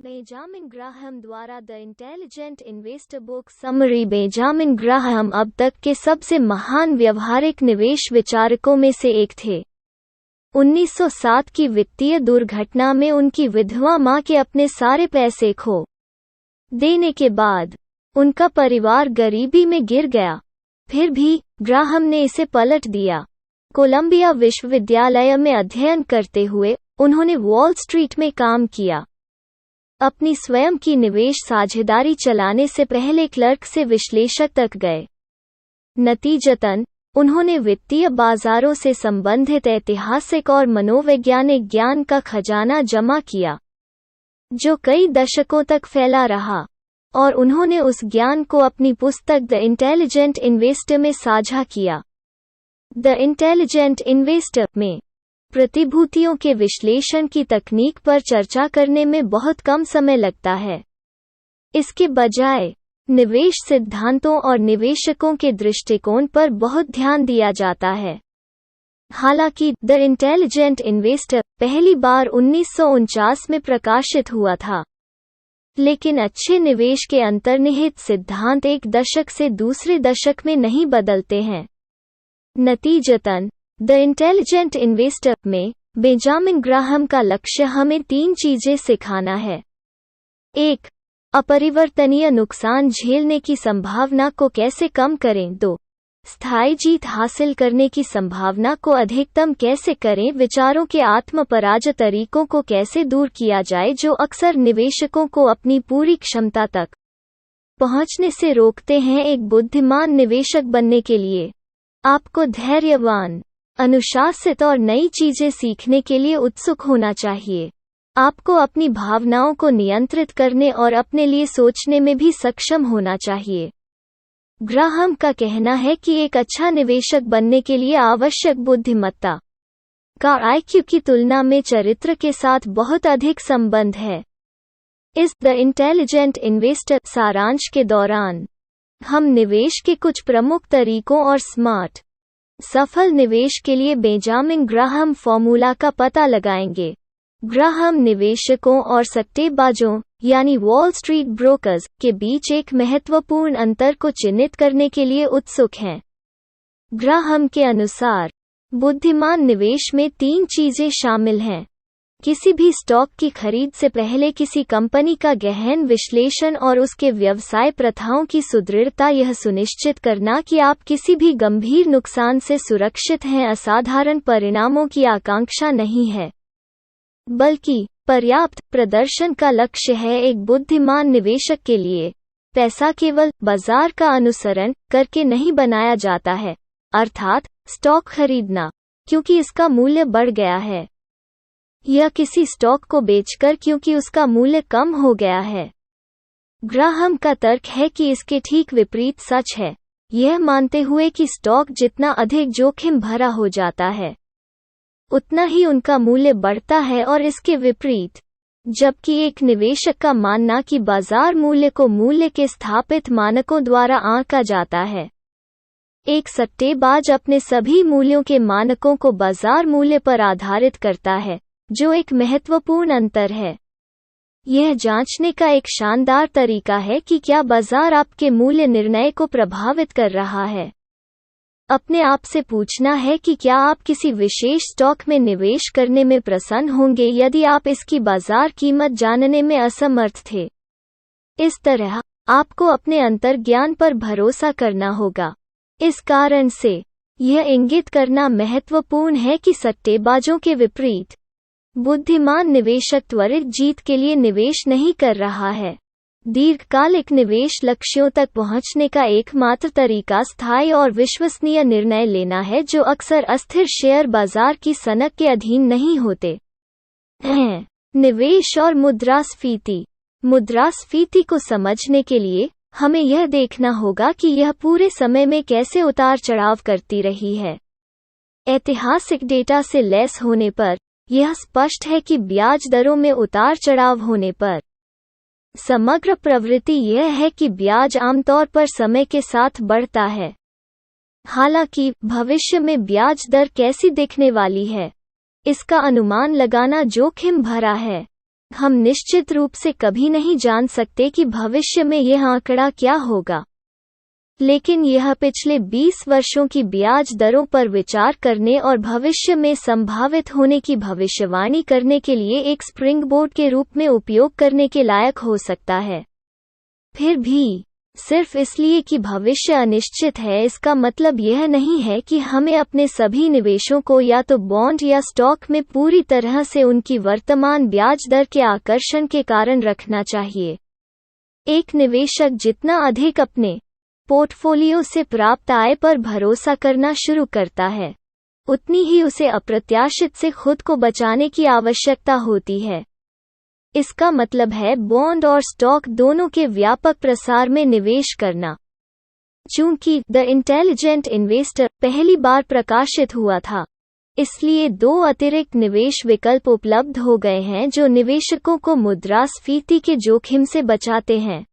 Benjamin Graham द्वारा the intelligent investor book summary. Benjamin Graham अब तक के सबसे महान व्यवहारिक निवेश विचारकों में से एक थे। 1907 की वित्तीय दुर्घटना में उनकी विधवा मां के अपने सारे पैसे खो देने के बाद उनका परिवार गरीबी में गिर गया। फिर भी ग्राहम ने इसे पलट दिया। कोलंबिया विश्वविद्यालय में अध्ययन करते हुए उन्होंने वॉल स्ट्रीट में काम किया। अपनी स्वयं की निवेश साझेदारी चलाने से पहले क्लर्क से विश्लेषक तक गए। नतीजतन उन्होंने वित्तीय बाजारों से संबंधित ऐतिहासिक और मनोवैज्ञानिक ज्ञान का खजाना जमा किया, जो कई दशकों तक फैला रहा, और उन्होंने उस ज्ञान को अपनी पुस्तक द इंटेलिजेंट इन्वेस्टर में साझा किया। द इंटेलिजेंट इन्वेस्टर में प्रतिभूतियों के विश्लेषण की तकनीक पर चर्चा करने में बहुत कम समय लगता है। इसके बजाय निवेश सिद्धांतों और निवेशकों के दृष्टिकोण पर बहुत ध्यान दिया जाता है। हालांकि द इंटेलिजेंट इन्वेस्टर पहली बार 1949 में प्रकाशित हुआ था, लेकिन अच्छे निवेश के अंतर्निहित सिद्धांत एक दशक से दूसरे दशक में नहीं बदलते हैं। नतीजतन द इंटेलिजेंट इन्वेस्टर में बेंजामिन ग्राहम का लक्ष्य हमें 3 चीजें सिखाना है। 1. अपरिवर्तनीय नुकसान झेलने की संभावना को कैसे कम करें। 2. स्थायी जीत हासिल करने की संभावना को अधिकतम कैसे करें। विचारों के आत्मपराज तरीकों को कैसे दूर किया जाए जो अक्सर निवेशकों को अपनी पूरी क्षमता तक पहुंचने से रोकते हैं। एक बुद्धिमान निवेशक बनने के लिए आपको धैर्यवान, अनुशासित और नई चीजें सीखने के लिए उत्सुक होना चाहिए। आपको अपनी भावनाओं को नियंत्रित करने और अपने लिए सोचने में भी सक्षम होना चाहिए। ग्राहम का कहना है कि एक अच्छा निवेशक बनने के लिए आवश्यक बुद्धिमत्ता का आईक्यू की तुलना में चरित्र के साथ बहुत अधिक संबंध है। इस द इंटेलिजेंट इन्वेस्टर सारांश के दौरान हम निवेश के कुछ प्रमुख तरीकों और स्मार्ट सफल निवेश के लिए बेंजामिन ग्राहम फॉर्मूला का पता लगाएंगे। ग्राहम निवेशकों और सट्टेबाजों यानी वॉल स्ट्रीट ब्रोकर्स के बीच एक महत्वपूर्ण अंतर को चिह्नित करने के लिए उत्सुक हैं। ग्राहम के अनुसार बुद्धिमान निवेश में 3 चीजें शामिल हैं। किसी भी स्टॉक की खरीद से पहले किसी कंपनी का गहन विश्लेषण और उसके व्यवसाय प्रथाओं की सुदृढ़ता। यह सुनिश्चित करना कि आप किसी भी गंभीर नुकसान से सुरक्षित हैं असाधारण परिणामों की आकांक्षा नहीं है, बल्कि पर्याप्त प्रदर्शन का लक्ष्य है। एक बुद्धिमान निवेशक के लिए पैसा केवल बाजार का अनुसरण करके नहीं बनाया जाता है, अर्थात स्टॉक खरीदना क्योंकि इसका मूल्य बढ़ गया है, या किसी स्टॉक को बेचकर क्योंकि उसका मूल्य कम हो गया है। ग्राहम का तर्क है कि इसके ठीक विपरीत सच है, यह मानते हुए कि स्टॉक जितना अधिक जोखिम भरा हो जाता है उतना ही उनका मूल्य बढ़ता है, और इसके विपरीत जबकि एक निवेशक का मानना कि बाजार मूल्य को मूल्य के स्थापित मानकों द्वारा आंका जाता है। एक सट्टेबाज अपने सभी मूल्यों के मानकों को बाजार मूल्य पर आधारित करता है, जो एक महत्वपूर्ण अंतर है। यह जांचने का एक शानदार तरीका है कि क्या बाजार आपके मूल्य निर्णय को प्रभावित कर रहा है। अपने आप से पूछना है कि क्या आप किसी विशेष स्टॉक में निवेश करने में प्रसन्न होंगे यदि आप इसकी बाजार कीमत जानने में असमर्थ थे। इस तरह आपको अपने अंतर्ज्ञान पर भरोसा करना होगा। इस कारण से यह इंगित करना महत्वपूर्ण है कि सट्टेबाजों के विपरीत बुद्धिमान निवेशक त्वरित जीत के लिए निवेश नहीं कर रहा है। दीर्घकालिक निवेश लक्ष्यों तक पहुंचने का एकमात्र तरीका स्थायी और विश्वसनीय निर्णय लेना है, जो अक्सर अस्थिर शेयर बाजार की सनक के अधीन नहीं होते हैं। निवेश और मुद्रास्फीति। मुद्रास्फीति को समझने के लिए हमें यह देखना होगा कि यह पूरे समय में कैसे उतार चढ़ाव करती रही है। ऐतिहासिक डेटा से लैस होने पर यह स्पष्ट है कि ब्याज दरों में उतार चढ़ाव होने पर समग्र प्रवृत्ति यह है कि ब्याज आमतौर पर समय के साथ बढ़ता है। हालांकि भविष्य में ब्याज दर कैसी दिखने वाली है, इसका अनुमान लगाना जोखिम भरा है। हम निश्चित रूप से कभी नहीं जान सकते कि भविष्य में यह आंकड़ा क्या होगा, लेकिन यह पिछले 20 वर्षों की ब्याज दरों पर विचार करने और भविष्य में संभावित होने की भविष्यवाणी करने के लिए एक स्प्रिंगबोर्ड के रूप में उपयोग करने के लायक हो सकता है। फिर भी सिर्फ इसलिए कि भविष्य अनिश्चित है, इसका मतलब यह नहीं है कि हमें अपने सभी निवेशों को या तो बॉन्ड या स्टॉक में पूरी तरह से उनकी वर्तमान ब्याज दर के आकर्षण के कारण रखना चाहिए। एक निवेशक जितना अधिक अपने पोर्टफोलियो से प्राप्त आय पर भरोसा करना शुरू करता है, उतनी ही उसे अप्रत्याशित से खुद को बचाने की आवश्यकता होती है। इसका मतलब है बॉन्ड और स्टॉक दोनों के व्यापक प्रसार में निवेश करना। चूंकि द इंटेलिजेंट इन्वेस्टर पहली बार प्रकाशित हुआ था, इसलिए 2 अतिरिक्त निवेश विकल्प उपलब्ध हो गए हैं जो निवेशकों को मुद्रास्फीति के जोखिम से बचाते हैं।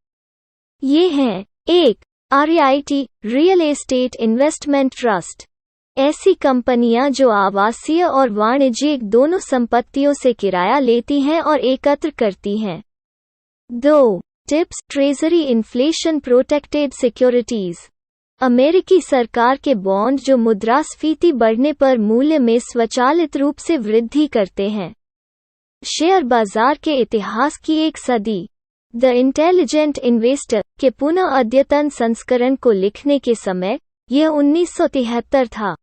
ये हैं 1. REIT real estate investment trust, ऐसी कंपनियां जो आवासीय और वाणिज्यिक दोनों संपत्तियों से किराया लेती हैं और एकत्र करती हैं। 2. Tips treasury inflation protected securities, अमेरिकी सरकार के बॉन्ड जो मुद्रास्फीति बढ़ने पर मूल्य में स्वचालित रूप से वृद्धि करते हैं। शेयर बाजार के इतिहास की एक सदी। द इंटेलिजेंट इन्वेस्टर के पुनः अद्यतन संस्करण को लिखने के समय यह 1973 था,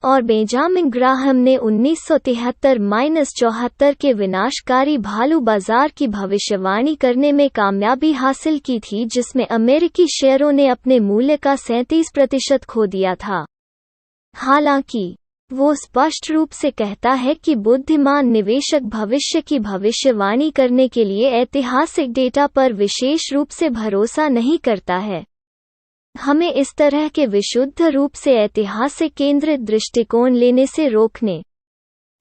और बेंजामिन ग्राहम ने 1973-74 के विनाशकारी भालू बाजार की भविष्यवाणी करने में कामयाबी हासिल की थी, जिसमें अमेरिकी शेयरों ने अपने मूल्य का 37% खो दिया था। हालांकि वो स्पष्ट रूप से कहता है कि बुद्धिमान निवेशक भविष्य की भविष्यवाणी करने के लिए ऐतिहासिक डेटा पर विशेष रूप से भरोसा नहीं करता है। हमें इस तरह के विशुद्ध रूप से ऐतिहासिक केंद्रित दृष्टिकोण लेने से रोकने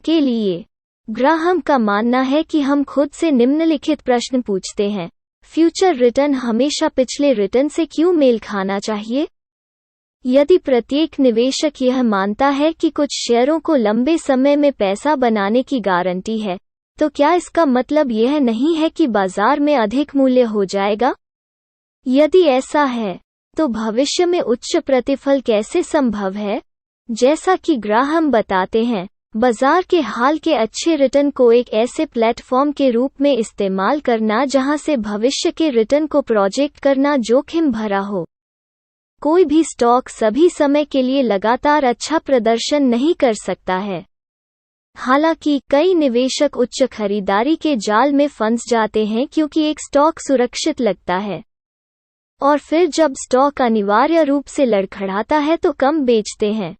के लिए ग्राहम का मानना है कि हम खुद से निम्नलिखित प्रश्न पूछते हैं। फ्यूचर रिटर्न हमेशा पिछले रिटर्न से क्यों मेल खाना चाहिए? यदि प्रत्येक निवेशक यह मानता है कि कुछ शेयरों को लंबे समय में पैसा बनाने की गारंटी है, तो क्या इसका मतलब यह नहीं है कि बाजार में अधिक मूल्य हो जाएगा? यदि ऐसा है, तो भविष्य में उच्च प्रतिफल कैसे संभव है? जैसा कि ग्राहम बताते हैं, बाजार के हाल के अच्छे रिटर्न को एक ऐसे प्लेटफॉर्म के रूप में इस्तेमाल करना जहां से भविष्य के रिटर्न को प्रोजेक्ट करना जोखिम भरा हो। कोई भी स्टॉक सभी समय के लिए लगातार अच्छा प्रदर्शन नहीं कर सकता है। हालांकि कई निवेशक उच्च खरीदारी के जाल में फंस जाते हैं क्योंकि एक स्टॉक सुरक्षित लगता है, और फिर जब स्टॉक अनिवार्य रूप से लड़खड़ाता है तो कम बेचते हैं।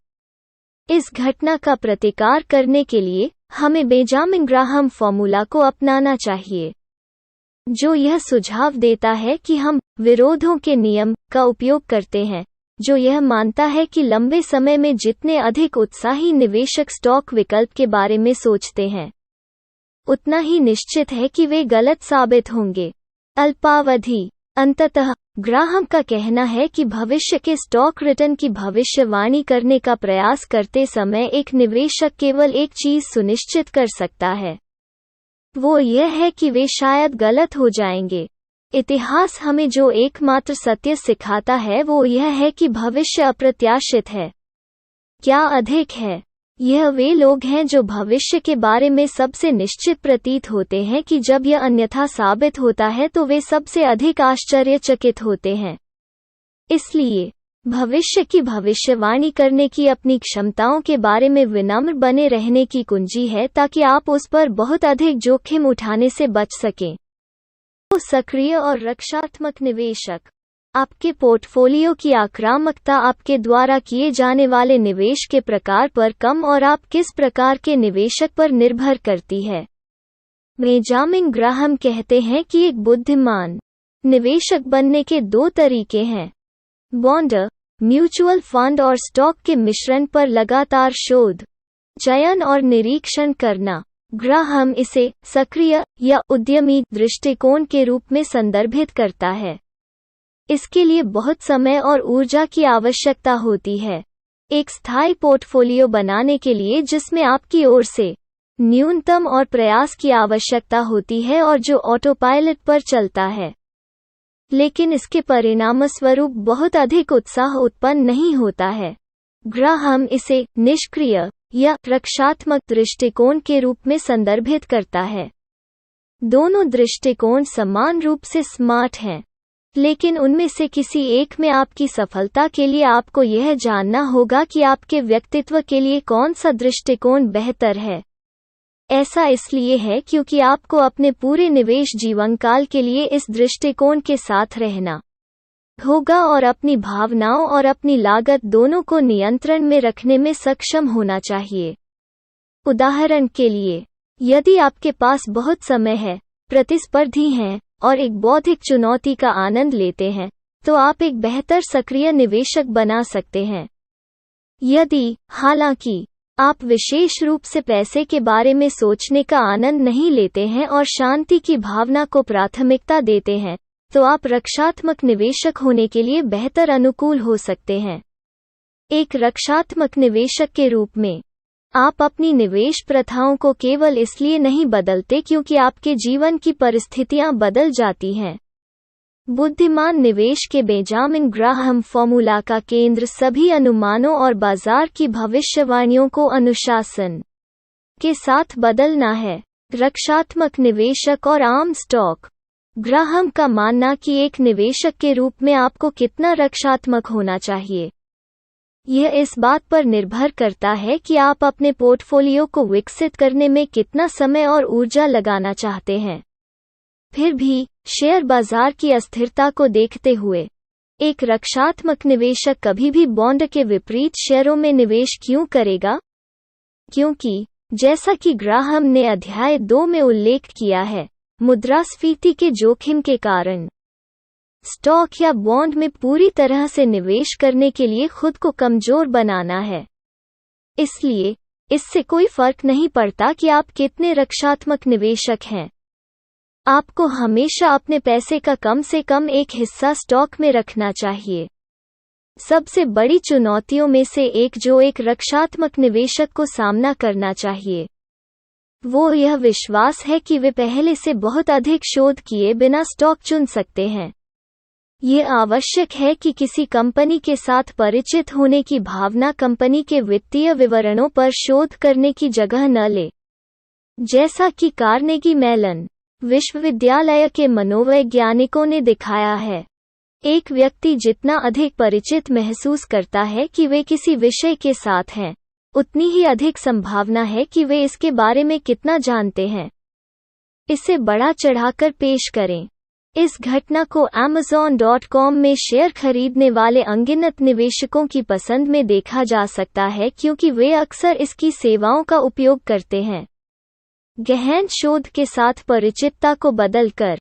इस घटना का प्रतिकार करने के लिए हमें बेंजामिन ग्राहम फॉर्मूला को अपनाना चाहिए, जो यह सुझाव देता है कि हम विरोधों के नियम का उपयोग करते हैं, जो यह मानता है कि लंबे समय में जितने अधिक उत्साही निवेशक स्टॉक विकल्प के बारे में सोचते हैं, उतना ही निश्चित है कि वे गलत साबित होंगे। अल्पावधि। अंततः ग्राहम का कहना है कि भविष्य के स्टॉक रिटर्न की भविष्यवाणी करने का प्रयास करते समय एक निवेशक केवल एक चीज सुनिश्चित कर सकता है, वो यह है कि वे शायद गलत हो जाएंगे। इतिहास हमें जो एकमात्र सत्य सिखाता है वो यह है कि भविष्य अप्रत्याशित है। क्या अधिक है? यह वे लोग हैं जो भविष्य के बारे में सबसे निश्चित प्रतीत होते हैं कि जब यह अन्यथा साबित होता है तो वे सबसे अधिक आश्चर्यचकित होते हैं। इसलिए भविष्य की भविष्यवाणी करने की अपनी क्षमताओं के बारे में विनम्र बने रहने की कुंजी है, ताकि आप उस पर बहुत अधिक जोखिम उठाने से बच सकें। तो सक्रिय और रक्षात्मक निवेशक। आपके पोर्टफोलियो की आक्रामकता आपके द्वारा किए जाने वाले निवेश के प्रकार पर कम और आप किस प्रकार के निवेशक पर निर्भर करती है। बेंजामिन ग्राहम कहते हैं कि एक बुद्धिमान निवेशक बनने के 2 तरीके हैं: बॉन्ड, म्यूचुअल फंड और स्टॉक के मिश्रण पर लगातार शोध, चयन और निरीक्षण करना। ग्राहम इसे सक्रिय या उद्यमी दृष्टिकोण के रूप में संदर्भित करता है। इसके लिए बहुत समय और ऊर्जा की आवश्यकता होती है। एक स्थायी पोर्टफोलियो बनाने के लिए जिसमें आपकी ओर से न्यूनतम और प्रयास की आवश्यकता होती है और जो ऑटो पायलट पर चलता है, लेकिन इसके परिणामस्वरूप बहुत अधिक उत्साह उत्पन्न नहीं होता है। ग्राहम इसे निष्क्रिय या रक्षात्मक दृष्टिकोण के रूप में संदर्भित करता है। दोनों दृष्टिकोण समान रूप से स्मार्ट हैं, लेकिन उनमें से किसी एक में आपकी सफलता के लिए आपको यह जानना होगा कि आपके व्यक्तित्व के लिए कौन सा दृष्टिकोण बेहतर है। ऐसा इसलिए है क्योंकि आपको अपने पूरे निवेश जीवनकाल के लिए इस दृष्टिकोण के साथ रहना होगा और अपनी भावनाओं और अपनी लागत दोनों को नियंत्रण में रखने में सक्षम होना चाहिए। उदाहरण के लिए, यदि आपके पास बहुत समय है, प्रतिस्पर्धी हैं और एक बौद्धिक चुनौती का आनंद लेते हैं, तो आप एक बेहतर सक्रिय निवेशक बना सकते हैं। यदि, हालांकि, आप विशेष रूप से पैसे के बारे में सोचने का आनंद नहीं लेते हैं और शांति की भावना को प्राथमिकता देते हैं, तो आप रक्षात्मक निवेशक होने के लिए बेहतर अनुकूल हो सकते हैं। एक रक्षात्मक निवेशक के रूप में, आप अपनी निवेश प्रथाओं को केवल इसलिए नहीं बदलते क्योंकि आपके जीवन की परिस्थितियां बदल जाती हैं। बुद्धिमान निवेश के बेंजामिन ग्राहम फॉर्मूला का केंद्र सभी अनुमानों और बाजार की भविष्यवाणियों को अनुशासन के साथ बदलना है। रक्षात्मक निवेशक और आम स्टॉक। ग्राहम का मानना कि एक निवेशक के रूप में आपको कितना रक्षात्मक होना चाहिए, यह इस बात पर निर्भर करता है कि आप अपने पोर्टफोलियो को विकसित करने में कितना समय और ऊर्जा लगाना चाहते हैं। फिर भी, शेयर बाजार की अस्थिरता को देखते हुए, एक रक्षात्मक निवेशक कभी भी बॉन्ड के विपरीत शेयरों में निवेश क्यों करेगा? क्योंकि, जैसा कि ग्राहम ने अध्याय 2 में उल्लेख किया है, मुद्रास्फीति के जोखिम के कारण स्टॉक या बॉन्ड में पूरी तरह से निवेश करने के लिए खुद को कमजोर बनाना है। इसलिए, इससे कोई फर्क नहीं पड़ता कि आप कितने रक्षात्मक निवेशक हैं। आपको हमेशा अपने पैसे का कम से कम एक हिस्सा स्टॉक में रखना चाहिए। सबसे बड़ी चुनौतियों में से एक जो एक रक्षात्मक निवेशक को सामना करना चाहिए, वो यह विश्वास है कि वे पहले से बहुत अधिक शोध किए बिना स्टॉक चुन सकते हैं। ये आवश्यक है कि किसी कंपनी के साथ परिचित होने की भावना कंपनी के वित्तीय विवरणों पर शोध करने की जगह न ले। जैसा कि कार्नेगी मेलन विश्वविद्यालय के मनोवैज्ञानिकों ने दिखाया है, एक व्यक्ति जितना अधिक परिचित महसूस करता है कि वे किसी विषय के साथ हैं, उतनी ही अधिक संभावना है कि वे इसके बारे में कितना जानते हैं। इसे बढ़ा चढ़ाकर पेश करें। इस घटना को Amazon.com में शेयर खरीदने वाले अनगिनत निवेशकों की पसंद में देखा जा सकता है क्योंकि वे अक्सर इसकी सेवाओं का उपयोग करते हैं। गहन शोध के साथ परिचितता को बदलकर,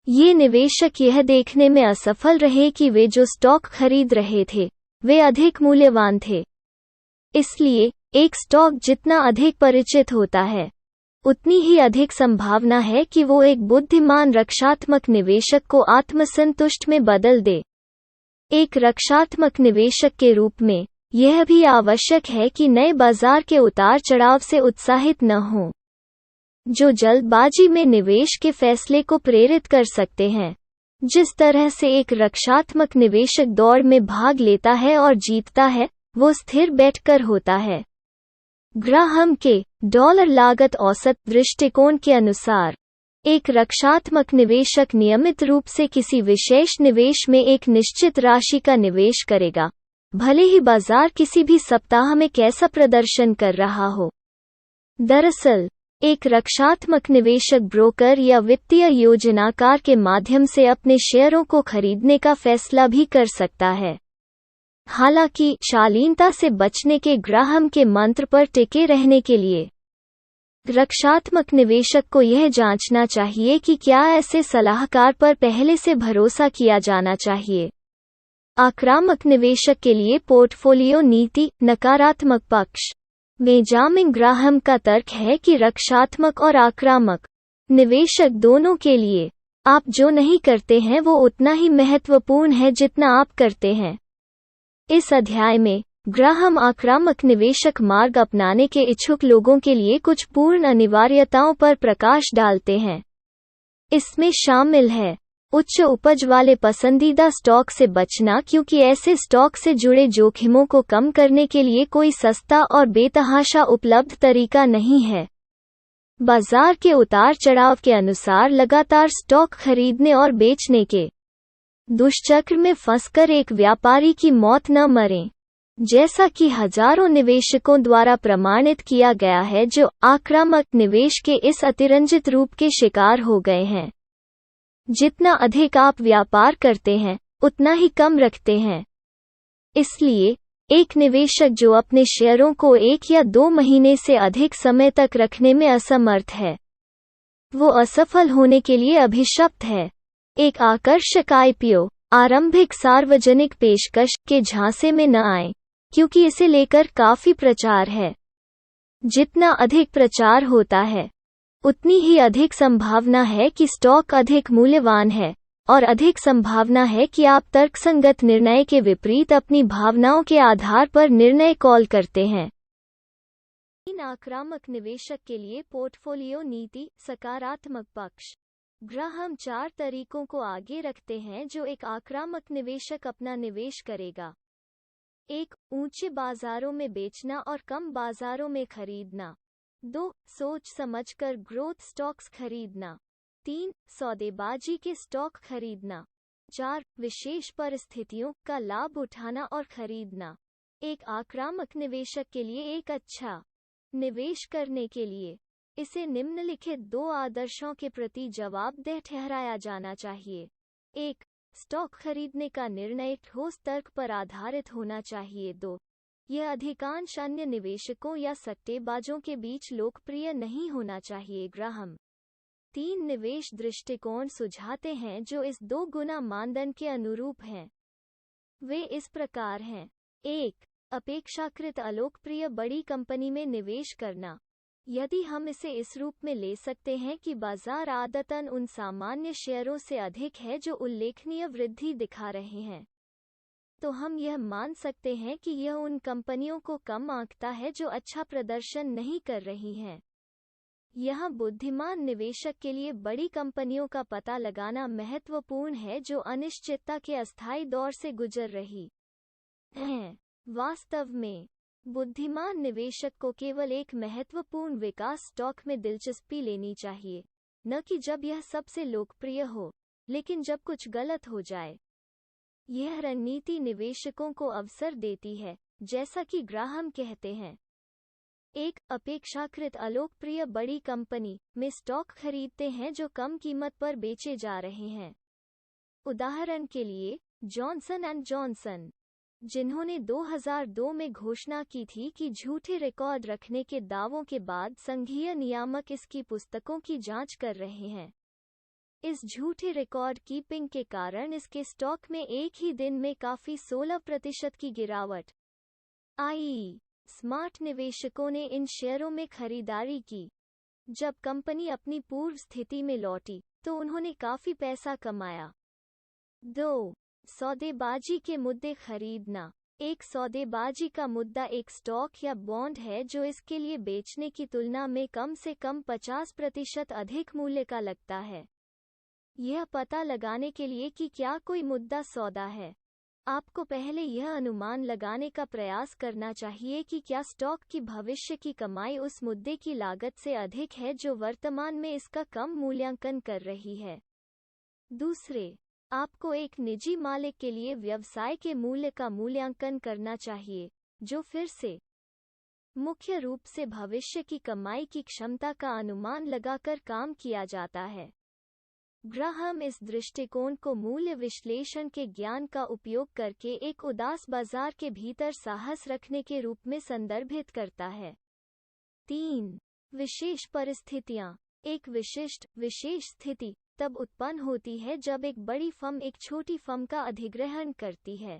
ये निवेशक यह देखने में असफल रहे कि वे जो स्टॉक खरीद रहे थे, वे अधिक मूल्यवान थे। इसलिए, एक स्टॉक जितना अधिक परिचित होता है, उतनी ही अधिक संभावना है कि वो एक बुद्धिमान रक्षात्मक निवेशक को आत्मसंतुष्ट में बदल दे। एक रक्षात्मक निवेशक के रूप में, यह भी आवश्यक है कि नए बाजार के उतार चढ़ाव से उत्साहित न हों, जो जल्दबाजी में निवेश के फैसले को प्रेरित कर सकते हैं। जिस तरह से एक रक्षात्मक निवेशक दौड़ में भाग लेता है और जीतता है, वो स्थिर बैठकर होता है। ग्राहम के डॉलर लागत औसत दृष्टिकोण के अनुसार, एक रक्षात्मक निवेशक नियमित रूप से किसी विशेष निवेश में एक निश्चित राशि का निवेश करेगा, भले ही बाजार किसी भी सप्ताह में कैसा प्रदर्शन कर रहा हो। दरअसल, एक रक्षात्मक निवेशक ब्रोकर या वित्तीय योजनाकार के माध्यम से अपने शेयरों को खरीदने का फैसला भी कर सकता है। हालांकि, शालीनता से बचने के ग्राहम के मंत्र पर टिके रहने के लिए, रक्षात्मक निवेशक को यह जांचना चाहिए कि क्या ऐसे सलाहकार पर पहले से भरोसा किया जाना चाहिए। आक्रामक निवेशक के लिए पोर्टफोलियो नीति नकारात्मक पक्ष। बेंजामिन ग्राहम का तर्क है कि रक्षात्मक और आक्रामक निवेशक दोनों के लिए, आप जो नहीं करते हैं वो उतना ही महत्वपूर्ण है जितना आप करते हैं। इस अध्याय में, ग्राहम आक्रामक निवेशक मार्ग अपनाने के इच्छुक लोगों के लिए कुछ पूर्ण अनिवार्यताओं पर प्रकाश डालते हैं। इसमें शामिल है उच्च उपज वाले पसंदीदा स्टॉक से बचना, क्योंकि ऐसे स्टॉक से जुड़े जोखिमों को कम करने के लिए कोई सस्ता और बेतहाशा उपलब्ध तरीका नहीं है। बाजार के उतार चढ़ाव के अनुसार लगातार स्टॉक खरीदने और बेचने के दुष्चक्र में फंसकर एक व्यापारी की मौत न मरें, जैसा कि हजारों निवेशकों द्वारा प्रमाणित किया गया है जो आक्रामक निवेश के इस अतिरंजित रूप के शिकार हो गए हैं। जितना अधिक आप व्यापार करते हैं, उतना ही कम रखते हैं। इसलिए एक निवेशक जो अपने शेयरों को 1 या 2 महीने से अधिक समय तक रखने में असमर्थ है, वो असफल होने के लिए अभिशप्त है। एक आकर्षक आईपीओ आरंभिक सार्वजनिक पेशकश के झांसे में न आए, क्योंकि इसे लेकर काफी प्रचार है। जितना अधिक प्रचार होता है, उतनी ही अधिक संभावना है कि स्टॉक अधिक मूल्यवान है, और अधिक संभावना है कि आप तर्कसंगत निर्णय के विपरीत अपनी भावनाओं के आधार पर निर्णय कॉल करते हैं। इन आक्रामक निवेशक के लिए पोर्टफोलियो नीति सकारात्मक पक्ष। ग्राहम 4 तरीकों को आगे रखते हैं जो एक आक्रामक निवेशक अपना निवेश करेगा। 1. ऊंचे बाजारों में बेचना और कम बाजारों में खरीदना। 2. सोच समझकर ग्रोथ स्टॉक्स खरीदना। 3. सौदेबाजी के स्टॉक खरीदना। 4. विशेष परिस्थितियों का लाभ उठाना और खरीदना। एक आक्रामक निवेशक के लिए एक अच्छा निवेश करने के लिए इसे निम्नलिखित 2 आदर्शों के प्रति जवाबदेह ठहराया जाना चाहिए। 1. स्टॉक खरीदने का निर्णय ठोस तर्क पर आधारित होना चाहिए। 2. यह अधिकांश अन्य निवेशकों या सट्टेबाजों के बीच लोकप्रिय नहीं होना चाहिए। ग्राहम 3 निवेश दृष्टिकोण सुझाते हैं जो इस 2 गुना मानदंड के अनुरूप हैं। वे इस प्रकार हैं। 1. अपेक्षाकृत अलोकप्रिय बड़ी कंपनी में निवेश करना। यदि हम इसे इस रूप में ले सकते हैं कि बाजार आदतन उन सामान्य शेयरों से अधिक है जो उल्लेखनीय वृद्धि दिखा रहे हैं, तो हम यह मान सकते हैं कि यह उन कंपनियों को कम आंकता है जो अच्छा प्रदर्शन नहीं कर रही हैं। यहाँ बुद्धिमान निवेशक के लिए बड़ी कंपनियों का पता लगाना महत्वपूर्ण है जो अनिश्चितता के अस्थायी दौर से गुजर रही हैं। वास्तव में बुद्धिमान निवेशक को केवल एक महत्वपूर्ण विकास स्टॉक में दिलचस्पी लेनी चाहिए, न कि जब यह सबसे लोकप्रिय हो, लेकिन जब कुछ गलत हो जाए। यह रणनीति निवेशकों को अवसर देती है, जैसा कि ग्राहम कहते हैं। 1. अपेक्षाकृत अलोकप्रिय बड़ी कंपनी में स्टॉक खरीदते हैं जो कम कीमत पर बेचे जा रहे हैं। उदाहरण के लिए जॉनसन एंड जॉनसन, जिन्होंने 2002 में घोषणा की थी कि झूठे रिकॉर्ड रखने के दावों के बाद संघीय नियामक इसकी पुस्तकों की जांच कर रहे हैं। इस झूठे रिकॉर्ड कीपिंग के कारण इसके स्टॉक में एक ही दिन में काफी 16% की गिरावट आई। स्मार्ट निवेशकों ने इन शेयरों में खरीदारी की। जब कंपनी अपनी पूर्व स्थिति में लौटी तो उन्होंने काफी पैसा कमाया। 2. सौदेबाजी के मुद्दे खरीदना। एक सौदेबाजी का मुद्दा एक स्टॉक या बॉन्ड है जो इसके लिए बेचने की तुलना में कम से कम 50% अधिक मूल्य का लगता है। यह पता लगाने के लिए कि क्या कोई मुद्दा सौदा है, आपको पहले यह अनुमान लगाने का प्रयास करना चाहिए कि क्या स्टॉक की भविष्य की कमाई उस मुद्दे की लागत से अधिक है जो वर्तमान में इसका कम मूल्यांकन कर रही है। दूसरे, आपको एक निजी मालिक के लिए व्यवसाय के मूल्य का मूल्यांकन करना चाहिए, जो फिर से मुख्य रूप से भविष्य की कमाई की क्षमता का अनुमान लगाकर काम किया जाता है। ग्राहम इस दृष्टिकोण को मूल्य विश्लेषण के ज्ञान का उपयोग करके एक उदास बाजार के भीतर साहस रखने के रूप में संदर्भित करता है। 3. विशेष परिस्थितियां। एक विशेष स्थिति तब उत्पन्न होती है जब एक बड़ी फर्म एक छोटी फर्म का अधिग्रहण करती है।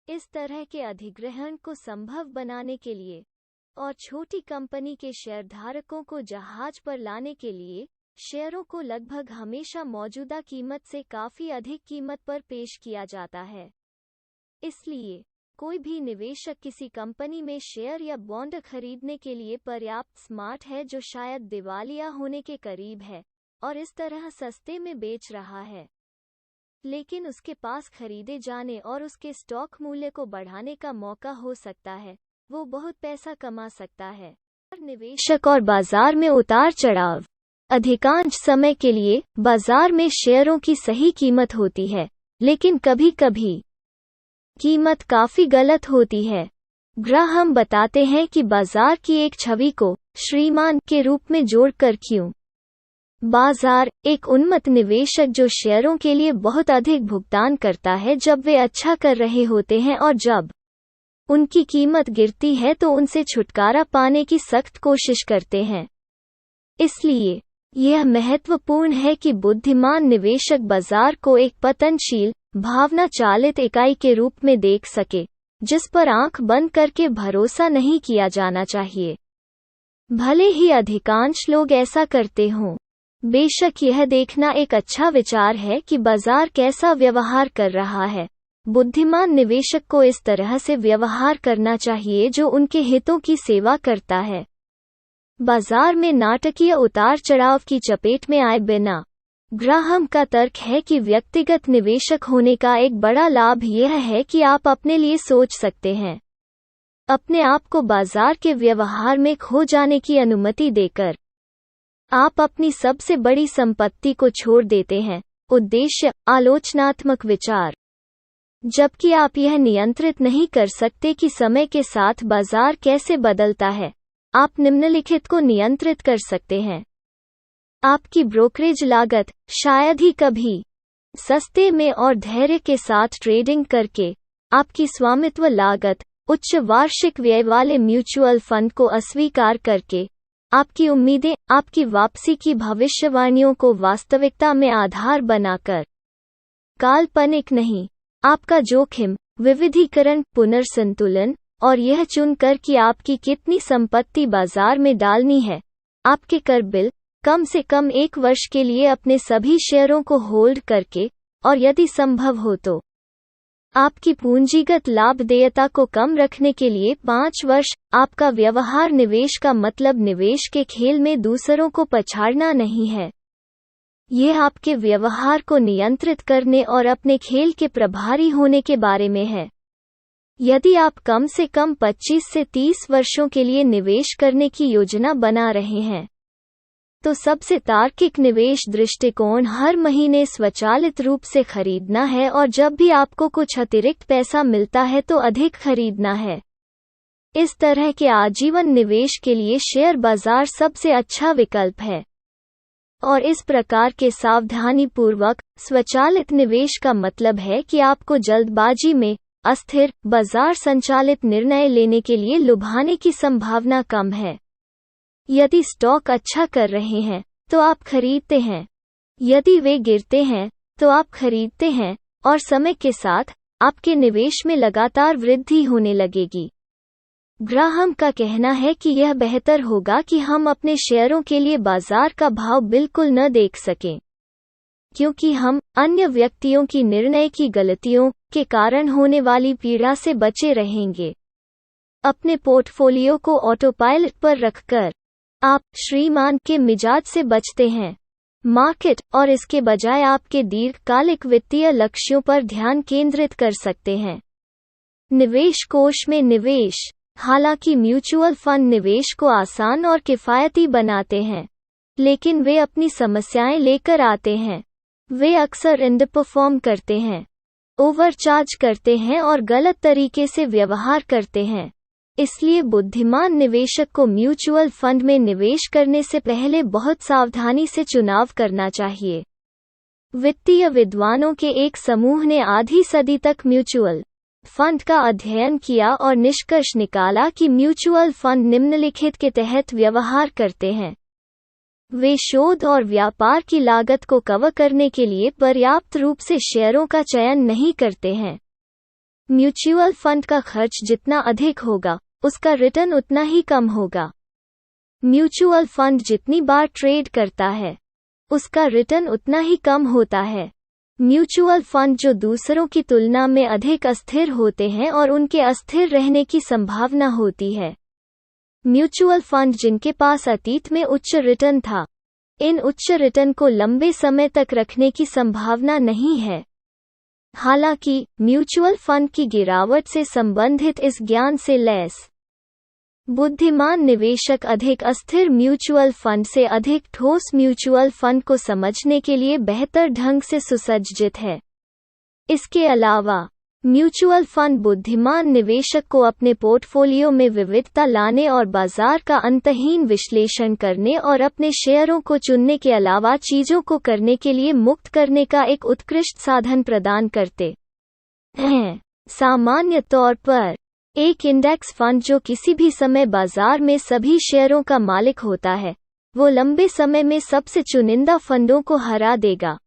इस तरह के अधिग्रहण को संभव बनाने के लिए और छोटी कंपनी के शेयरधारकों को जहाज पर लाने के लिए शेयरों को लगभग हमेशा मौजूदा कीमत से काफी अधिक कीमत पर पेश किया जाता है। इसलिए कोई भी निवेशक किसी कंपनी में शेयर या बॉन्ड खरीदने के लिए पर्याप्त स्मार्ट है जो शायद दिवालिया होने के करीब है और इस तरह सस्ते में बेच रहा है, लेकिन उसके पास खरीदे जाने और उसके स्टॉक मूल्य को बढ़ाने का मौका हो सकता है, वो बहुत पैसा कमा सकता है। निवेशक और बाजार में उतार चढ़ाव। अधिकांश समय के लिए बाजार में शेयरों की सही कीमत होती है, लेकिन कभी कभी कीमत काफी गलत होती है। ग्राहम बताते हैं कि बाजार की एक छवि को श्रीमान के रूप में जोड़कर क्यों बाजार एक उन्मत्त निवेशक जो शेयरों के लिए बहुत अधिक भुगतान करता है जब वे अच्छा कर रहे होते हैं और जब उनकी कीमत गिरती है तो उनसे छुटकारा पाने की सख्त कोशिश करते हैं। इसलिए यह महत्वपूर्ण है कि बुद्धिमान निवेशक बाजार को एक पतनशील, भावना चालित इकाई के रूप में देख सके, जिस पर आंख बंद करके भरोसा नहीं किया जाना चाहिए, भले ही अधिकांश लोग ऐसा करते हों। बेशक यह देखना एक अच्छा विचार है कि बाजार कैसा व्यवहार कर रहा है। बुद्धिमान निवेशक को इस तरह से व्यवहार करना चाहिए जो उनके हितों की सेवा करता है। बाजार में नाटकीय उतार चढ़ाव की चपेट में आए बिना। ग्राहम का तर्क है कि व्यक्तिगत निवेशक होने का एक बड़ा लाभ यह है कि आप अपने लिए सोच सकते हैं, अपने आप को बाजार के व्यवहार में खो जाने की अनुमति देकर आप अपनी सबसे बड़ी संपत्ति को छोड़ देते हैं, उद्देश्य, आलोचनात्मक विचार। जबकि आप यह नियंत्रित नहीं कर सकते कि समय के साथ बाजार कैसे बदलता है, आप निम्नलिखित को नियंत्रित कर सकते हैं। आपकी ब्रोकरेज लागत, शायद ही कभी सस्ते में और धैर्य के साथ ट्रेडिंग करके। आपकी स्वामित्व लागत, उच्च वार्षिक व्यय वाले म्यूचुअल फंड को अस्वीकार करके। आपकी उम्मीदें, आपकी वापसी की भविष्यवाणियों को वास्तविकता में आधार बनाकर, काल्पनिक नहीं। आपका जोखिम, विविधीकरण, पुनर्संतुलन, और यह चुनकर कि आपकी कितनी संपत्ति बाजार में डालनी है। आपके कर बिल, कम से कम 1 वर्ष के लिए अपने सभी शेयरों को होल्ड करके, और यदि संभव हो तो आपकी पूंजीगत लाभदेयता को कम रखने के लिए 5 वर्ष। आपका व्यवहार निवेश का मतलब निवेश के खेल में दूसरों को पछाड़ना नहीं है। यह आपके व्यवहार को नियंत्रित करने और अपने खेल के प्रभारी होने के बारे में है। यदि आप कम से कम 25 से 30 वर्षों के लिए निवेश करने की योजना बना रहे हैं, तो सबसे तार्किक निवेश दृष्टिकोण हर महीने स्वचालित रूप से खरीदना है और जब भी आपको कुछ अतिरिक्त पैसा मिलता है तो अधिक खरीदना है। इस तरह के आजीवन निवेश के लिए शेयर बाजार सबसे अच्छा विकल्प है। और इस प्रकार के सावधानीपूर्वक स्वचालित निवेश का मतलब है कि आपको जल्दबाजी में अस्थिर, बाजार संचालित निर्णय लेने के लिए लुभाने की संभावना कम है। यदि स्टॉक अच्छा कर रहे हैं तो आप खरीदते हैं, यदि वे गिरते हैं तो आप खरीदते हैं, और समय के साथ आपके निवेश में लगातार वृद्धि होने लगेगी। ग्राहम का कहना है कि यह बेहतर होगा कि हम अपने शेयरों के लिए बाजार का भाव बिल्कुल न देख सकें, क्योंकि हम अन्य व्यक्तियों की निर्णय की गलतियों के कारण होने वाली पीड़ा से बचे रहेंगे। अपने पोर्टफोलियो को ऑटोपायलट पर रखकर आप श्रीमान के मिजाज से बचते हैं, मार्केट, और इसके बजाय आपके दीर्घकालिक वित्तीय लक्ष्यों पर ध्यान केंद्रित कर सकते हैं। निवेश कोष में निवेश। हालांकि म्यूचुअल फंड निवेश को आसान और किफ़ायती बनाते हैं, लेकिन वे अपनी समस्याएं लेकर आते हैं। वे अक्सर अंडरपरफॉर्म करते हैं, ओवरचार्ज करते हैं और गलत तरीके से व्यवहार करते हैं। इसलिए बुद्धिमान निवेशक को म्यूचुअल फंड में निवेश करने से पहले बहुत सावधानी से चुनाव करना चाहिए। वित्तीय विद्वानों के एक समूह ने आधी सदी तक म्यूचुअल फंड का अध्ययन किया और निष्कर्ष निकाला कि म्यूचुअल फंड निम्नलिखित के तहत व्यवहार करते हैं। वे शोध और व्यापार की लागत को कवर करने के लिए पर्याप्त रूप से शेयरों का चयन नहीं करते हैं। म्यूचुअल फंड का खर्च जितना अधिक होगा, उसका रिटर्न उतना ही कम होगा। म्यूचुअल फंड जितनी बार ट्रेड करता है, उसका रिटर्न उतना ही कम होता है। म्यूचुअल फंड जो दूसरों की तुलना में अधिक अस्थिर होते हैं और उनके अस्थिर रहने की संभावना होती है। म्यूचुअल फंड जिनके पास अतीत में उच्च रिटर्न था, इन उच्च रिटर्न को लंबे समय तक रखने की संभावना नहीं है। हालांकि म्यूचुअल फंड की गिरावट से संबंधित इस ज्ञान से लैस बुद्धिमान निवेशक अधिक अस्थिर म्यूचुअल फंड से अधिक ठोस म्यूचुअल फंड को समझने के लिए बेहतर ढंग से सुसज्जित है। इसके अलावा म्यूचुअल फंड बुद्धिमान निवेशक को अपने पोर्टफोलियो में विविधता लाने और बाजार का अंतहीन विश्लेषण करने और अपने शेयरों को चुनने के अलावा चीजों को करने के लिए मुक्त करने का एक उत्कृष्ट साधन प्रदान करते हैं। सामान्य तौर पर एक इंडेक्स फंड जो किसी भी समय बाजार में सभी शेयरों का मालिक होता है, वो लंबे समय में सबसे चुनिंदा फंडों को हरा देगा।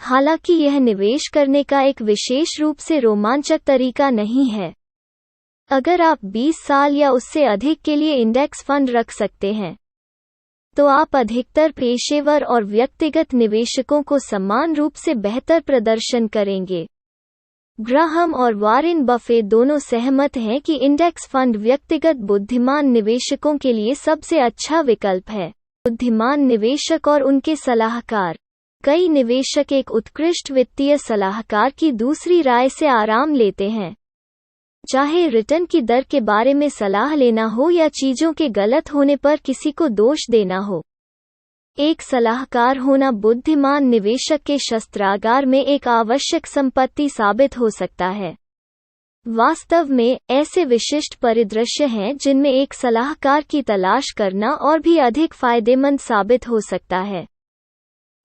हालांकि यह निवेश करने का एक विशेष रूप से रोमांचक तरीका नहीं है। अगर आप 20 साल या उससे अधिक के लिए इंडेक्स फंड रख सकते हैं, तो आप अधिकतर पेशेवर और व्यक्तिगत निवेशकों को समान रूप से बेहतर प्रदर्शन करेंगे। ग्राहम और वॉरेन बफे दोनों सहमत हैं कि इंडेक्स फंड व्यक्तिगत बुद्धिमान निवेशकों के लिए सबसे अच्छा विकल्प है। बुद्धिमान निवेशक और उनके सलाहकार। कई निवेशक एक उत्कृष्ट वित्तीय सलाहकार की दूसरी राय से आराम लेते हैं, चाहे रिटर्न की दर के बारे में सलाह लेना हो या चीजों के गलत होने पर किसी को दोष देना हो। एक सलाहकार होना बुद्धिमान निवेशक के शस्त्रागार में एक आवश्यक संपत्ति साबित हो सकता है। वास्तव में ऐसे विशिष्ट परिदृश्य हैं जिनमें एक सलाहकार की तलाश करना और भी अधिक फायदेमंद साबित हो सकता है।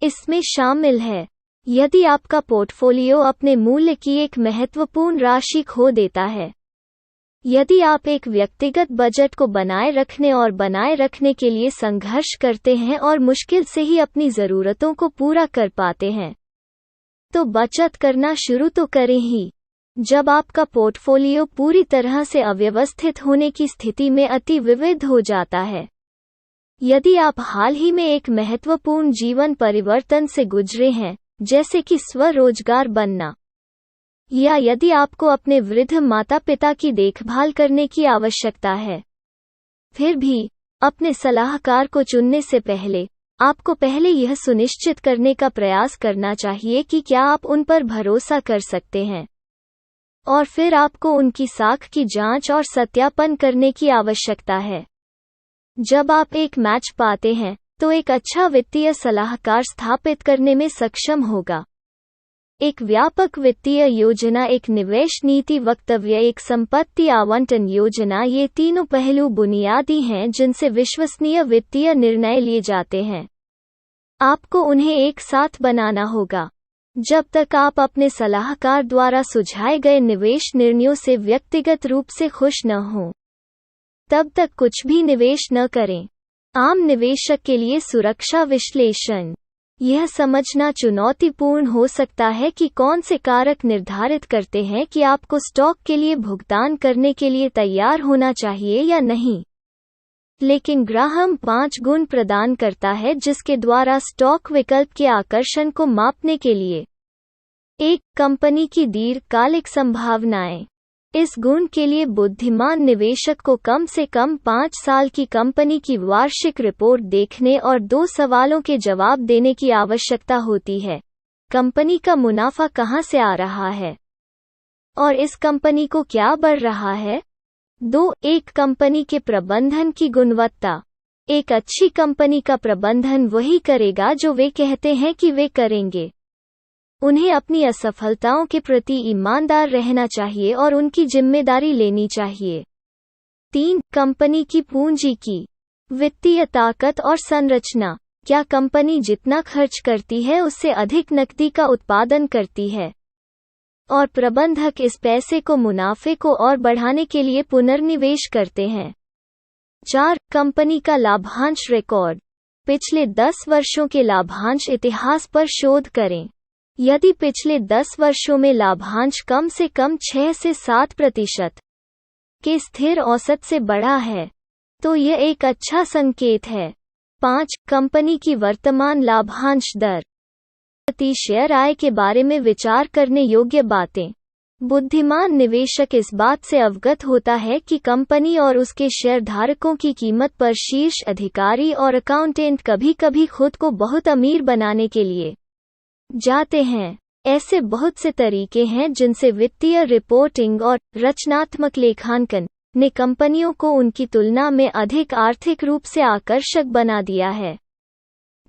इसमें शामिल है, यदि आपका पोर्टफोलियो अपने मूल्य की एक महत्वपूर्ण राशि खो देता है, यदि आप एक व्यक्तिगत बजट को बनाए रखने और बनाए रखने के लिए संघर्ष करते हैं और मुश्किल से ही अपनी ज़रूरतों को पूरा कर पाते हैं, तो बचत करना शुरू तो करें ही। जब आपका पोर्टफोलियो पूरी तरह से अव्यवस्थित होने की स्थिति में अति विविध हो जाता है, यदि आप हाल ही में एक महत्वपूर्ण जीवन परिवर्तन से गुजरे हैं, जैसे कि स्वरोजगार बनना, या यदि आपको अपने वृद्ध माता पिता की देखभाल करने की आवश्यकता है, फिर भी अपने सलाहकार को चुनने से पहले आपको पहले यह सुनिश्चित करने का प्रयास करना चाहिए कि क्या आप उन पर भरोसा कर सकते हैं, और फिर आपको उनकी साख की जांच और सत्यापन करने की आवश्यकता है। जब आप एक मैच पाते हैं, तो एक अच्छा वित्तीय सलाहकार स्थापित करने में सक्षम होगा। एक व्यापक वित्तीय योजना, एक निवेश नीति वक्तव्य, एक संपत्ति आवंटन योजना, ये तीनों पहलू बुनियादी हैं जिनसे विश्वसनीय वित्तीय निर्णय लिए जाते हैं। आपको उन्हें एक साथ बनाना होगा। जब तक आप अपने सलाहकार द्वारा सुझाए गए निवेश निर्णयों से व्यक्तिगत रूप से खुश न हों, तब तक कुछ भी निवेश न करें। आम निवेशक के लिए सुरक्षा विश्लेषण। यह समझना चुनौतीपूर्ण हो सकता है कि कौन से कारक निर्धारित करते हैं कि आपको स्टॉक के लिए भुगतान करने के लिए तैयार होना चाहिए या नहीं। लेकिन ग्राहम 5 गुण प्रदान करता है जिसके द्वारा स्टॉक विकल्प के आकर्षण को मापने के लिए। 1. कंपनी की दीर्घकालिक संभावनाएं। इस गुण के लिए बुद्धिमान निवेशक को कम से कम 5 साल की कंपनी की वार्षिक रिपोर्ट देखने और 2 सवालों के जवाब देने की आवश्यकता होती है। कंपनी का मुनाफा कहां से आ रहा है और इस कंपनी को क्या बढ़ रहा है। 2. एक कंपनी के प्रबंधन की गुणवत्ता। एक अच्छी कंपनी का प्रबंधन वही करेगा जो वे कहते हैं कि वे करेंगे। उन्हें अपनी असफलताओं के प्रति ईमानदार रहना चाहिए और उनकी जिम्मेदारी लेनी चाहिए। 3. कंपनी की पूंजी की वित्तीय ताकत और संरचना। क्या कंपनी जितना खर्च करती है उससे अधिक नकदी का उत्पादन करती है और प्रबंधक इस पैसे को मुनाफे को और बढ़ाने के लिए पुनर्निवेश करते हैं। 4. कंपनी का लाभांश रिकॉर्ड। पिछले 10 वर्षों के लाभांश इतिहास पर शोध करें। यदि पिछले 10 वर्षों में लाभांश कम से कम 6 से 7% के स्थिर औसत से बढ़ा है, तो यह एक अच्छा संकेत है। 5. कंपनी की वर्तमान लाभांश दर। प्रति शेयर आय के बारे में विचार करने योग्य बातें। बुद्धिमान निवेशक इस बात से अवगत होता है कि कंपनी और उसके शेयरधारकों की कीमत पर शीर्ष अधिकारी और अकाउंटेंट कभी-कभी खुद को बहुत अमीर बनाने के लिए जाते हैं। ऐसे बहुत से तरीके हैं जिनसे वित्तीय रिपोर्टिंग और रचनात्मक लेखांकन ने कंपनियों को उनकी तुलना में अधिक आर्थिक रूप से आकर्षक बना दिया है।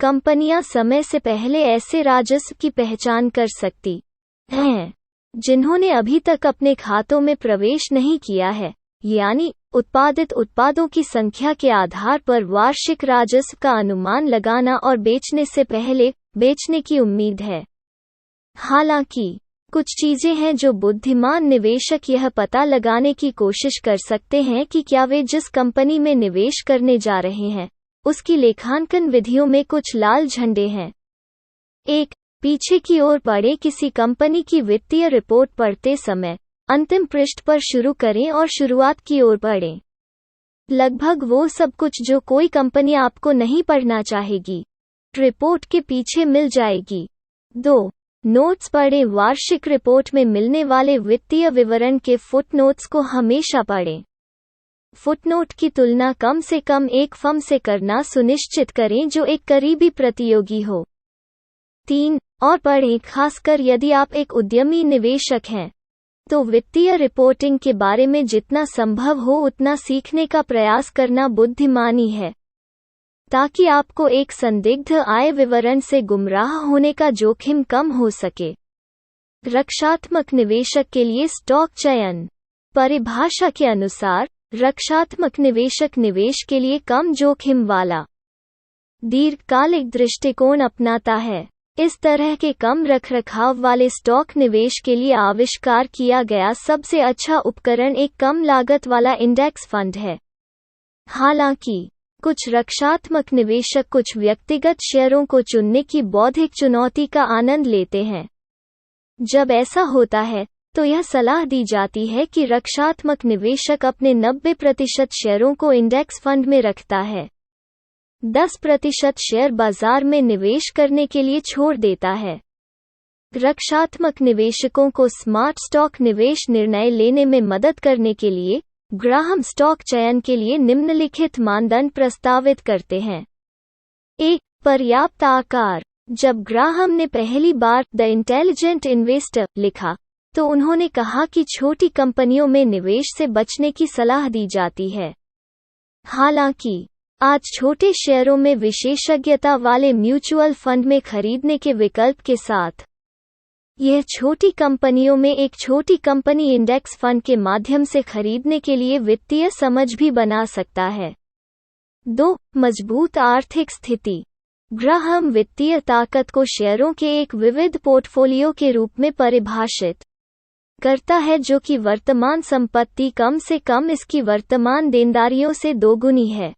कंपनियां समय से पहले ऐसे राजस्व की पहचान कर सकती हैं जिन्होंने अभी तक अपने खातों में प्रवेश नहीं किया है, यानी उत्पादित उत्पादों की संख्या के आधार पर वार्षिक राजस्व का अनुमान लगाना और बेचने से पहले बेचने की उम्मीद है। हालांकि कुछ चीजें हैं जो बुद्धिमान निवेशक यह पता लगाने की कोशिश कर सकते हैं कि क्या वे जिस कंपनी में निवेश करने जा रहे हैं उसकी लेखांकन विधियों में कुछ लाल झंडे हैं। एक, पीछे की ओर पढ़ें। किसी कंपनी की वित्तीय रिपोर्ट पढ़ते समय अंतिम पृष्ठ पर शुरू करें और शुरुआत की ओर पढ़ें। लगभग वो सब कुछ जो कोई कंपनी आपको नहीं पढ़ना चाहेगी, रिपोर्ट के पीछे मिल जाएगी। 2, नोट्स पढ़ें। वार्षिक रिपोर्ट में मिलने वाले वित्तीय विवरण के फुटनोट्स को हमेशा पढ़ें। फुटनोट की तुलना कम से कम एक फर्म से करना सुनिश्चित करें जो एक करीबी प्रतियोगी हो। 3, और पढ़ें। खासकर यदि आप एक उद्यमी निवेशक हैं तो वित्तीय रिपोर्टिंग के बारे में जितना संभव हो उतना सीखने का प्रयास करना बुद्धिमानी है, ताकि आपको एक संदिग्ध आय विवरण से गुमराह होने का जोखिम कम हो सके। रक्षात्मक निवेशक के लिए स्टॉक चयन। परिभाषा के अनुसार रक्षात्मक निवेशक निवेश के लिए कम जोखिम वाला दीर्घकालिक दृष्टिकोण अपनाता है। इस तरह के कम रखरखाव वाले स्टॉक निवेश के लिए आविष्कार किया गया सबसे अच्छा उपकरण एक कम लागत वाला इंडेक्स फंड है। हालांकि कुछ रक्षात्मक निवेशक कुछ व्यक्तिगत शेयरों को चुनने की बौद्धिक चुनौती का आनंद लेते हैं। जब ऐसा होता है तो यह सलाह दी जाती है कि रक्षात्मक निवेशक अपने 90% शेयरों को इंडेक्स फंड में रखता है, 10% शेयर बाजार में निवेश करने के लिए छोड़ देता है। रक्षात्मक निवेशकों को स्मार्ट स्टॉक निवेश निर्णय लेने में मदद करने के लिए ग्राहम स्टॉक चयन के लिए निम्नलिखित मानदंड प्रस्तावित करते हैं। 1, पर्याप्त आकार। जब ग्राहम ने पहली बार द इंटेलिजेंट इन्वेस्टर लिखा तो उन्होंने कहा कि छोटी कंपनियों में निवेश से बचने की सलाह दी जाती है। हालांकि आज छोटे शेयरों में विशेषज्ञता वाले म्यूचुअल फंड में खरीदने के विकल्प के साथ यह छोटी कंपनियों में एक छोटी कंपनी इंडेक्स फंड के माध्यम से खरीदने के लिए वित्तीय समझ भी बना सकता है। 2, मजबूत आर्थिक स्थिति। ग्राहम वित्तीय ताकत को शेयरों के एक विविध पोर्टफोलियो के रूप में परिभाषित करता है जो कि वर्तमान संपत्ति कम से कम इसकी वर्तमान देनदारियों से दोगुनी है,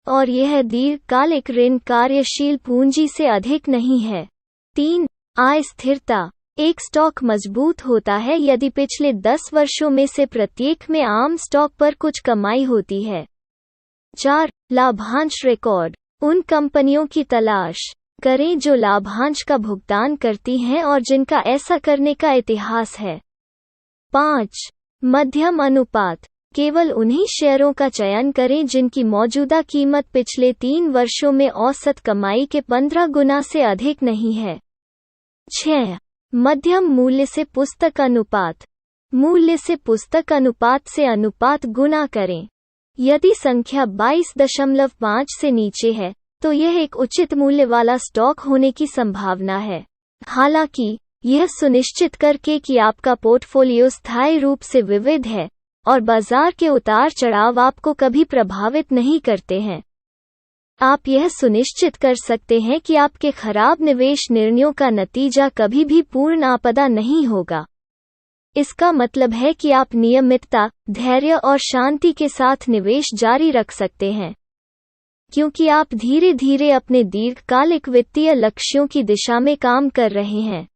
और यह दीर्घकालिक ऋण कार्यशील पूंजी से अधिक नहीं है। 3, आय स्थिरता। एक स्टॉक मजबूत होता है यदि पिछले 10 वर्षों में से प्रत्येक में आम स्टॉक पर कुछ कमाई होती है। 4, लाभांश रिकॉर्ड। उन कंपनियों की तलाश करें जो लाभांश का भुगतान करती हैं और जिनका ऐसा करने का इतिहास है। 5, मध्यम अनुपात। केवल उन्हीं शेयरों का चयन करें जिनकी मौजूदा कीमत पिछले 3 वर्षों में औसत कमाई के 15 गुना से अधिक नहीं है। 6, मध्यम मूल्य से पुस्तक अनुपात। मूल्य से पुस्तक अनुपात से अनुपात गुना करें। यदि संख्या 22.5 से नीचे है तो यह एक उचित मूल्य वाला स्टॉक होने की संभावना है। हालांकि यह सुनिश्चित करके कि आपका पोर्टफोलियो स्थायी रूप से विविध है और बाजार के उतार चढ़ाव आपको कभी प्रभावित नहीं करते हैं, आप यह सुनिश्चित कर सकते हैं कि आपके खराब निवेश निर्णयों का नतीजा कभी भी पूर्ण आपदा नहीं होगा। इसका मतलब है कि आप नियमितता, धैर्य और शांति के साथ निवेश जारी रख सकते हैं, क्योंकि आप धीरे धीरे अपने दीर्घकालिक वित्तीय लक्ष्यों की दिशा में काम कर रहे हैं।